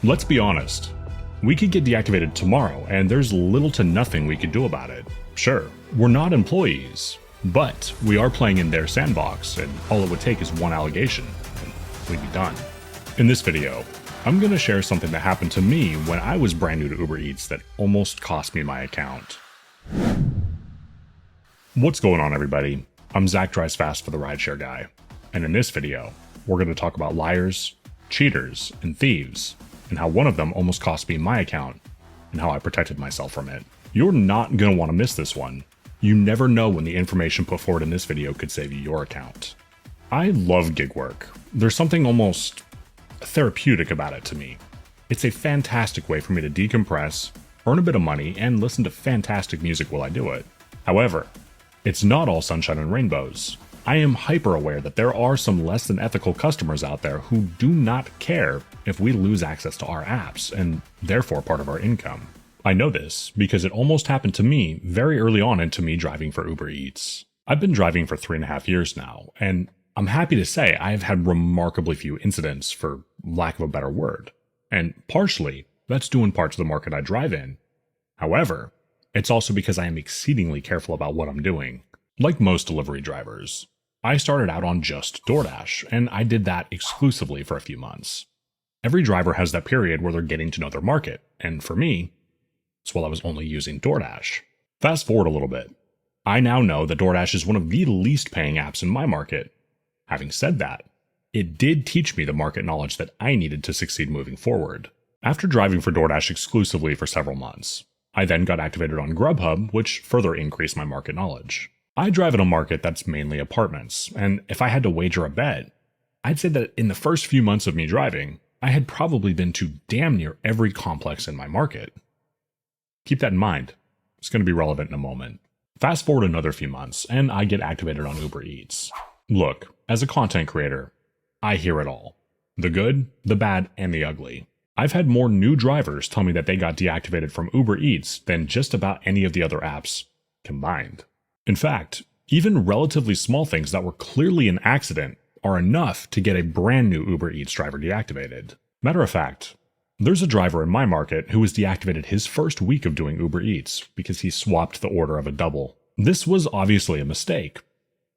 Let's be honest. We could get deactivated tomorrow, and there's little to nothing we could do about it. Sure, we're not employees, but we are playing in their sandbox, and all it would take is one allegation, and we'd be done. In this video, I'm going to share something that happened to me when I was brand new to Uber Eats that almost cost me my account. What's going on, everybody? I'm Zach Drives Fast for the RideShare Guy, and in this video, we're going to talk about liars, cheaters, and thieves, and how one of them almost cost me my account, and how I protected myself from it. You're not going to want to miss this one. You never know when the information put forward in this video could save you your account. I love gig work. There's something almost therapeutic about it to me. It's a fantastic way for me to decompress, earn a bit of money, and listen to fantastic music while I do it. However, it's not all sunshine and rainbows. I am hyper aware that there are some less than ethical customers out there who do not care if we lose access to our apps and therefore part of our income. I know this because it almost happened to me very early on into me driving for Uber Eats. I've been driving for 3.5 years now, and I'm happy to say I've had remarkably few incidents, for lack of a better word. And partially, that's due in part to the market I drive in. However, it's also because I am exceedingly careful about what I'm doing. Like most delivery drivers, I started out on just Doordash, and I did that exclusively for a few months. Every driver has that period where they're getting to know their market, and for me, it's while I was only using Doordash. Fast forward a little bit. I now know that Doordash is one of the least paying apps in my market. Having said that, it did teach me the market knowledge that I needed to succeed moving forward. After driving for Doordash exclusively for several months, I then got activated on Grubhub, which further increased my market knowledge. I drive in a market that's mainly apartments, and if I had to wager a bet, I'd say that in the first few months of me driving, I had probably been to damn near every complex in my market. Keep that in mind. It's going to be relevant in a moment. Fast forward another few months, and I get activated on Uber Eats. Look, as a content creator, I hear it all. The good, the bad, and the ugly. I've had more new drivers tell me that they got deactivated from Uber Eats than just about any of the other apps combined. In fact, even relatively small things that were clearly an accident are enough to get a brand new Uber Eats driver deactivated. Matter of fact, there's a driver in my market who was deactivated his first week of doing Uber Eats because he swapped the order of a double. This was obviously a mistake,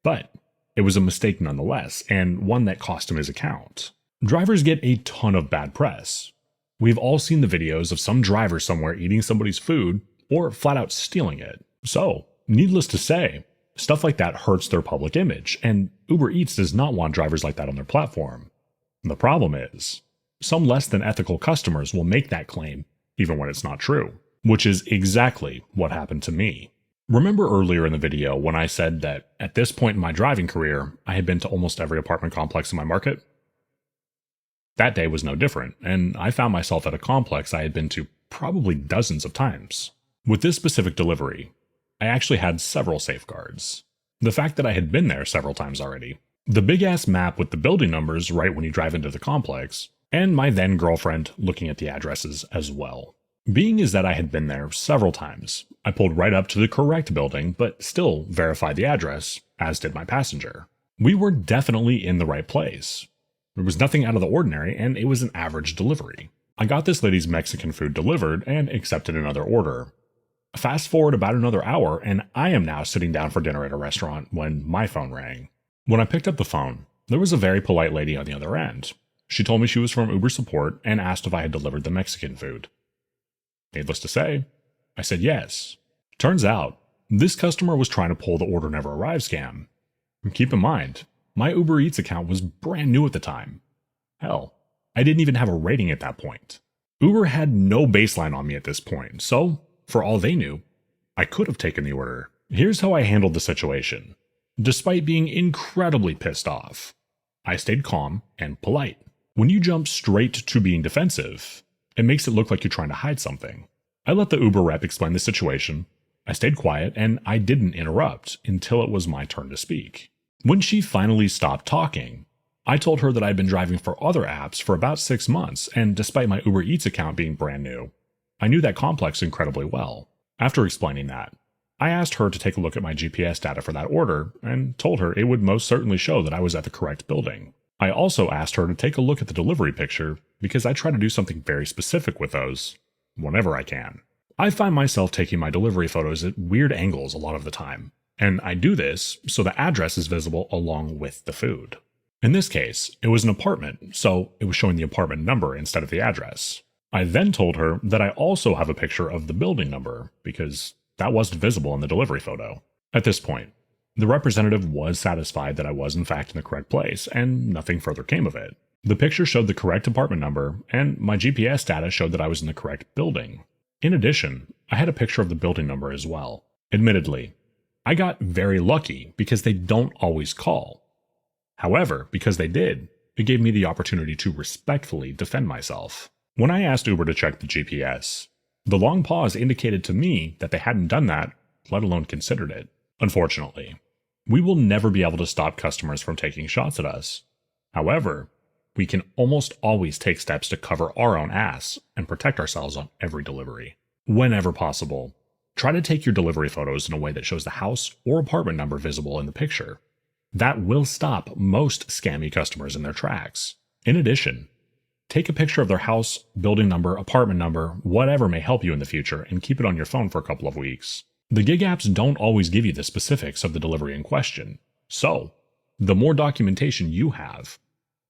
but it was a mistake nonetheless, and one that cost him his account. Drivers get a ton of bad press. We've all seen the videos of some driver somewhere eating somebody's food or flat out stealing it. So, needless to say, stuff like that hurts their public image, and Uber Eats does not want drivers like that on their platform. The problem is, some less than ethical customers will make that claim even when it's not true, which is exactly what happened to me. Remember earlier in the video when I said that at this point in my driving career, I had been to almost every apartment complex in my market? That day was no different, and I found myself at a complex I had been to probably dozens of times. With this specific delivery, I actually had several safeguards. The fact that I had been there several times already, the big-ass map with the building numbers right when you drive into the complex, and my then-girlfriend looking at the addresses as well. Being as that I had been there several times, I pulled right up to the correct building, but still verified the address, as did my passenger. We were definitely in the right place. There was nothing out of the ordinary, and it was an average delivery. I got this lady's Mexican food delivered and accepted another order. Fast forward about another hour, and I am now sitting down for dinner at a restaurant when my phone rang. When I picked up the phone, there was a very polite lady on the other end. She told me she was from Uber support and asked if I had delivered the Mexican food. Needless to say, I said yes. Turns out, this customer was trying to pull the order never arrived scam. And keep in mind, my Uber Eats account was brand new at the time. Hell, I didn't even have a rating at that point. Uber had no baseline on me at this point, so for all they knew, I could have taken the order. Here's how I handled the situation. Despite being incredibly pissed off, I stayed calm and polite. When you jump straight to being defensive, it makes it look like you're trying to hide something. I let the Uber rep explain the situation. I stayed quiet and I didn't interrupt until it was my turn to speak. When she finally stopped talking, I told her that I'd been driving for other apps for about 6 months, and despite my Uber Eats account being brand new, I knew that complex incredibly well. After explaining that, I asked her to take a look at my GPS data for that order and told her it would most certainly show that I was at the correct building. I also asked her to take a look at the delivery picture because I try to do something very specific with those whenever I can. I find myself taking my delivery photos at weird angles a lot of the time, and I do this so the address is visible along with the food. In this case, it was an apartment, so it was showing the apartment number instead of the address. I then told her that I also have a picture of the building number because that wasn't visible in the delivery photo. At this point, the representative was satisfied that I was in fact in the correct place, and nothing further came of it. The picture showed the correct apartment number, and my GPS data showed that I was in the correct building. In addition, I had a picture of the building number as well. Admittedly, I got very lucky because they don't always call. However, because they did, it gave me the opportunity to respectfully defend myself. When I asked Uber to check the GPS, the long pause indicated to me that they hadn't done that, let alone considered it. Unfortunately, we will never be able to stop customers from taking shots at us. However, we can almost always take steps to cover our own ass and protect ourselves on every delivery. Whenever possible, try to take your delivery photos in a way that shows the house or apartment number visible in the picture. That will stop most scammy customers in their tracks. In addition, take a picture of their house, building number, apartment number, whatever may help you in the future, and keep it on your phone for a couple of weeks. The gig apps don't always give you the specifics of the delivery in question, so the more documentation you have,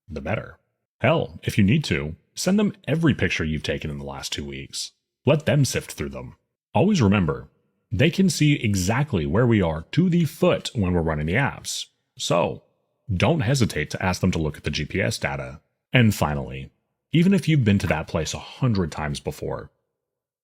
the better. Hell, if you need to, send them every picture you've taken in the last 2 weeks. Let them sift through them. Always remember, they can see exactly where we are to the foot when we're running the apps, so don't hesitate to ask them to look at the GPS data. And finally, even if you've been to that place 100 times before,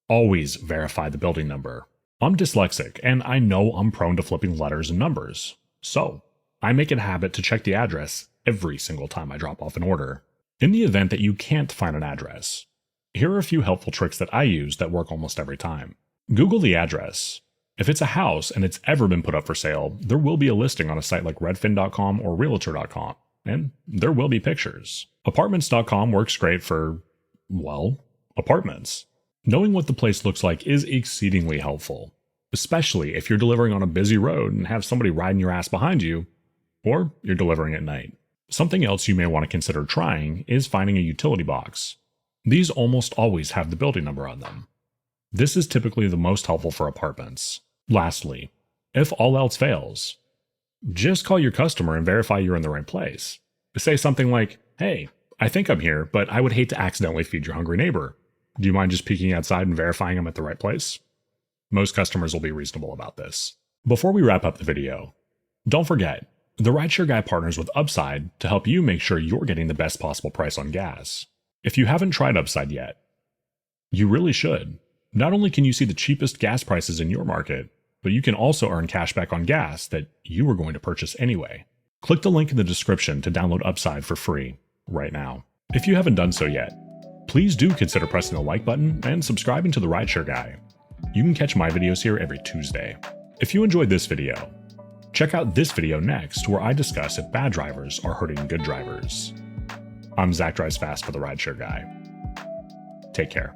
always verify the building number. I'm dyslexic, and I know I'm prone to flipping letters and numbers, so I make it a habit to check the address every single time I drop off an order. In the event that you can't find an address, here are a few helpful tricks that I use that work almost every time. Google the address. If it's a house and it's ever been put up for sale, there will be a listing on a site like redfin.com or realtor.com, and there will be pictures. Apartments.com works great for, well, apartments. Knowing what the place looks like is exceedingly helpful, especially if you're delivering on a busy road and have somebody riding your ass behind you, or you're delivering at night. Something else you may want to consider trying is finding a utility box. These almost always have the building number on them. This is typically the most helpful for apartments. Lastly, if all else fails, just call your customer and verify you're in the right place. Say something like, "Hey, I think I'm here, but I would hate to accidentally feed your hungry neighbor. Do you mind just peeking outside and verifying I'm at the right place?" Most customers will be reasonable about this. Before we wrap up the video, don't forget, the RideShare Guy partners with Upside to help you make sure you're getting the best possible price on gas. If you haven't tried Upside yet, you really should. Not only can you see the cheapest gas prices in your market, but you can also earn cash back on gas that you were going to purchase anyway. Click the link in the description to download Upside for free right now. If you haven't done so yet, please do consider pressing the like button and subscribing to the RideShare Guy. You can catch my videos here every Tuesday. If you enjoyed this video, check out this video next where I discuss if bad drivers are hurting good drivers. I'm Zach Drives Fast for the RideShare Guy. Take care.